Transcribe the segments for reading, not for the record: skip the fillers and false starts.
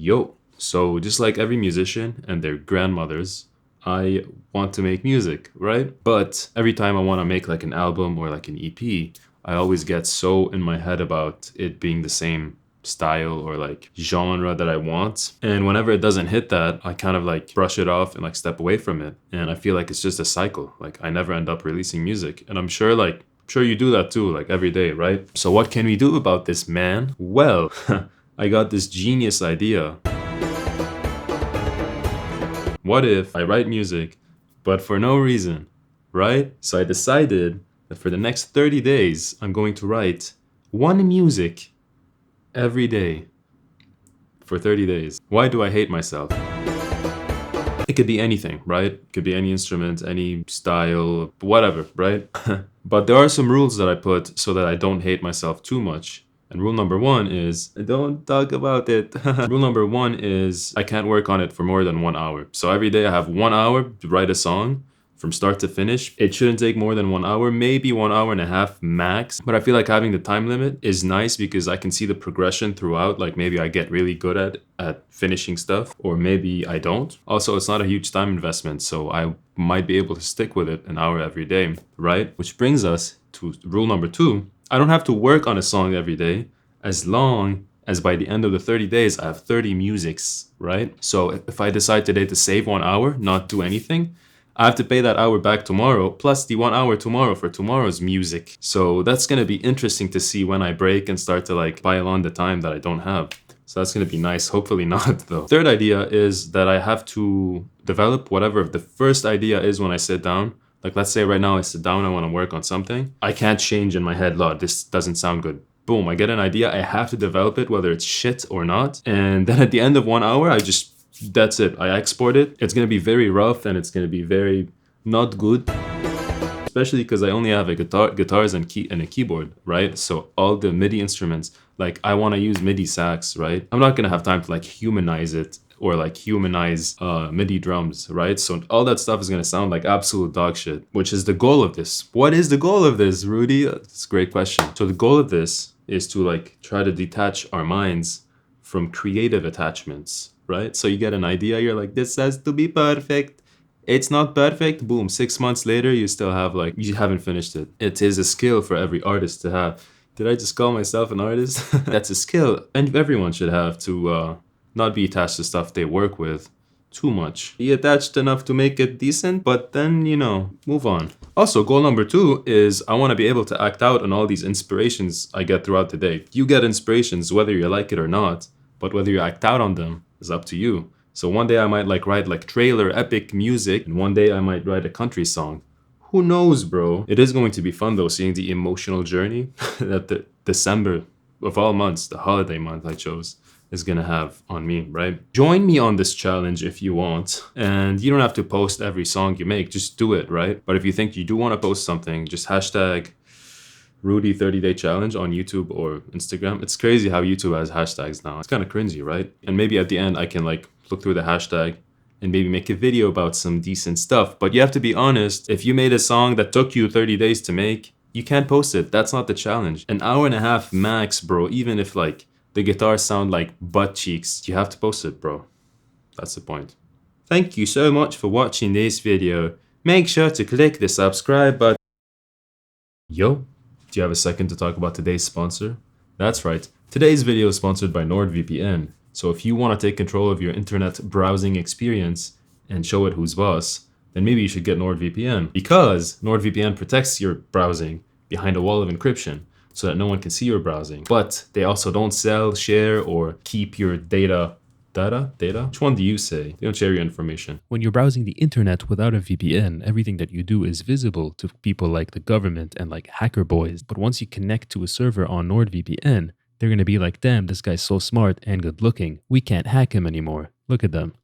Yo, so just like every musician and their grandmothers, I want to make music, right? But every time I want to make like an album or like an EP, I always get so in my head about it being the same style or like genre that I want. And whenever it doesn't hit that, I kind of like brush it off and like step away from it. And I feel like it's just a cycle. Like I never end up releasing music. And I'm sure you do that too, like every day, right? So what can we do about this, man? Well, I got this genius idea. What if I write music, but for no reason, right? So I decided that for the next 30 days, I'm going to write one music every day for 30 days. Why do I hate myself? It could be anything, right? It could be any instrument, any style, whatever, right? But there are some rules that I put so that I don't hate myself too much. And rule number one is don't talk about it. Rule number one is I can't work on it for more than 1 hour. So every day I have 1 hour to write a song from start to finish. It shouldn't take more than 1 hour, maybe 1 hour and a half max. But I feel like having the time limit is nice because I can see the progression throughout. Like maybe I get really good at finishing stuff, or maybe I don't. Also, it's not a huge time investment, so I might be able to stick with it an hour every day, right? Which brings us to rule number two. I don't have to work on a song every day as long as by the end of the 30 days, I have 30 musics, right? So if I decide today to save 1 hour, not do anything, I have to pay that hour back tomorrow, plus the 1 hour tomorrow for tomorrow's music. So that's gonna be interesting to see when I break and start to like pile on the time that I don't have. So that's gonna be nice, hopefully not though. Third idea is that I have to develop whatever the first idea is when I sit down. Like let's say right now I sit down, I wanna work on something. I can't change in my head, Lord, this doesn't sound good. Boom, I get an idea, I have to develop it, whether it's shit or not. And then at the end of 1 hour, that's it. I export it. It's gonna be very rough and it's gonna be very not good. Especially because I only have a guitars and a keyboard, right? So all the MIDI instruments, like I want to use MIDI sax, right? I'm not gonna have time to like humanize it or like humanize MIDI drums, right? So all that stuff is gonna sound like absolute dog shit, which is the goal of this. What is the goal of this, Rudy? That's a great question. So the goal of this is to like try to detach our minds from creative attachments, right? So you get an idea, you're like, this has to be perfect. It's not perfect. Boom, 6 months later, you still have like, you haven't finished it. It is a skill for every artist to have. Did I just call myself an artist? That's a skill, and everyone should have to not be attached to stuff they work with too much. Be attached enough to make it decent, but then, move on. Also, goal number two is I want to be able to act out on all these inspirations I get throughout the day. You get inspirations whether you like it or not, but whether you act out on them is up to you. So one day I might like write like trailer epic music, and one day I might write a country song. Who knows, bro? It is going to be fun though, seeing the emotional journey that the December of all months, the holiday month I chose, is gonna have on me, right? Join me on this challenge if you want. And you don't have to post every song you make, just do it, right? But if you think you do want to post something, just hashtag Rudy 30-day challenge on YouTube or Instagram. It's crazy how YouTube has hashtags now. It's kind of cringy, right? And maybe at the end I can like look through the hashtag and maybe make a video about some decent stuff. But you have to be honest, if you made a song that took you 30 days to make, you can't post it. That's not the challenge. An hour and a half max, bro. Even if like the guitars sound like butt cheeks, you have to post it, bro. That's the point. Thank you so much for watching this video. Make sure to click the subscribe button. Yo, do you have a second to talk about today's sponsor? That's right. Today's video is sponsored by NordVPN. So if you want to take control of your internet browsing experience and show it who's boss, then maybe you should get NordVPN, because NordVPN protects your browsing behind a wall of encryption so that no one can see your browsing. But they also don't sell, share, or keep your data? Which one do you say? They don't share your information. When you're browsing the internet without a VPN, everything that you do is visible to people like the government and like hacker boys. But once you connect to a server on NordVPN, they're gonna be like, damn, this guy's so smart and good looking. We can't hack him anymore. Look at them.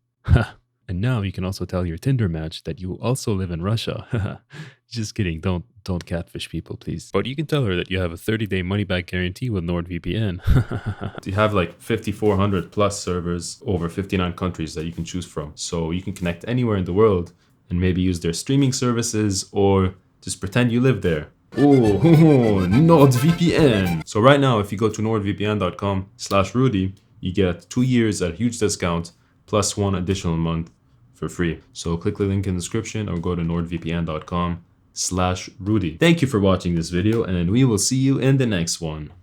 And now you can also tell your Tinder match that you also live in Russia. Just kidding, don't catfish people, please. But you can tell her that you have a 30-day money-back guarantee with NordVPN. You have like 5,400 plus servers over 59 countries that you can choose from. So you can connect anywhere in the world and maybe use their streaming services or just pretend you live there. Oh, NordVPN. So right now, if you go to nordvpn.com/Rudy, you get 2 years at a huge discount plus 1 additional month for free. So click the link in the description or go to nordvpn.com/Rudy. Thank you for watching this video, and we will see you in the next one.